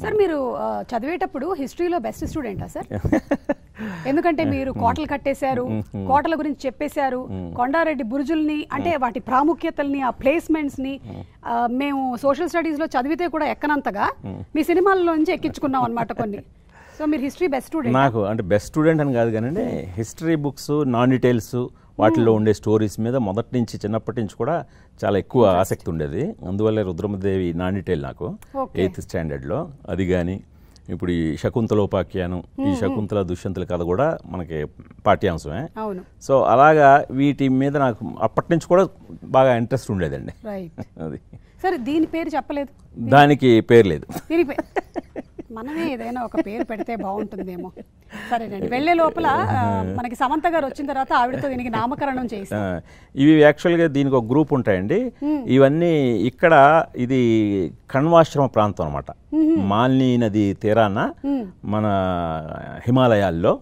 Sir మీరు చదివేటప్పుడు హిస్టరీలో బెస్ట్ స్టూడెంటా సార్? ఎందుకంటే మీరు కోటలు కట్టేశారు, కోటల గురించి చెప్పేశారు, కొండారెడ్డి బురుజుల్ని అంటే వాటి ప్రాముఖ్యతల్ని, ఆ ప్లేస్మెంట్స్ని మేము సోషల్ స్టడీస్లో చదివితే కూడా ఎక్కనంతగా మీ సినిమాల్లో నుంచి ఎక్కించుకున్నాం అనమాట కొన్ని. సో మీరు హిస్టరీ బెస్ట్ స్టూడెంట్? నాకు అంటే బెస్ట్ స్టూడెంట్ అని కాదు కానీ హిస్టరీ బుక్స్, నాన్ డీటెయిల్స్, వాటిల్లో ఉండే స్టోరీస్ మీద మొదటి నుంచి చిన్నప్పటి నుంచి కూడా చాలా ఎక్కువ ఆసక్తి ఉండేది. అందువల్లే రుద్రమదేవి నాన్ డీటెయిల్ నాకు 8th స్టాండర్డ్లో అది కానీ, ఇప్పుడు ఈ శకుంతలోపాఖ్యానం, ఈ శకుంతల దుష్యంతుల కథ కూడా మనకి పాఠ్యాంశమే. సో అలాగా వీటి మీద నాకు అప్పటి నుంచి కూడా బాగా ఇంట్రెస్ట్ ఉండేదండి. అది సరే, దీని పేరు చెప్పలేదు, దానికి పేరు లేదు. మనమే ఏదైనా ఒక పేరు పెడితే బాగుంటుందేమో. సరేనండి, వెళ్లే లోపల మనకి సమంత గారు వచ్చిన తర్వాత ఆవిడతో దీనికి నామకరణం చేసి, ఇవి యాక్చువల్గా దీనికి ఒక గ్రూప్ ఉంటాయండి. ఇవన్నీ ఇక్కడ ఇది కణ్వాశ్రమ ప్రాంతం అనమాట. మాలిని నది తీరాన మన హిమాలయాల్లో.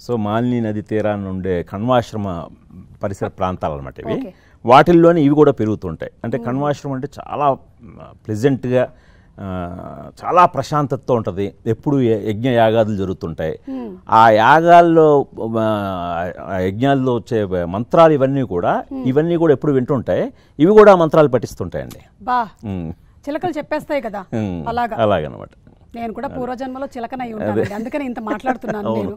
సో మాలిని నది తీరాన ఉండే కణ్వాశ్రమ పరిసర ప్రాంతాలు అనమాట ఇవి. వాటిల్లోనే ఇవి కూడా పెరుగుతుంటాయి. అంటే కణ్వాశ్రమం అంటే చాలా ప్లెజెంట్గా, చాలా ప్రశాంతతతో ఉంటుంది. ఎప్పుడు యజ్ఞ యాగాదులు జరుగుతుంటాయి. ఆ యాగాల్లో యజ్ఞాల్లో వచ్చే మంత్రాలు ఇవన్నీ కూడా ఎప్పుడు వింటుంటాయి. ఇవి కూడా మంత్రాలు పఠిస్తుంటాయండి. చిలకలు చెప్పేస్తాయి కదా, అలాగనమాట. నేను కూడా పూర్వజన్మలో చిలకనై ఉంటాను, అందుకని ఇంత మాట్లాడుతున్నాను నేను.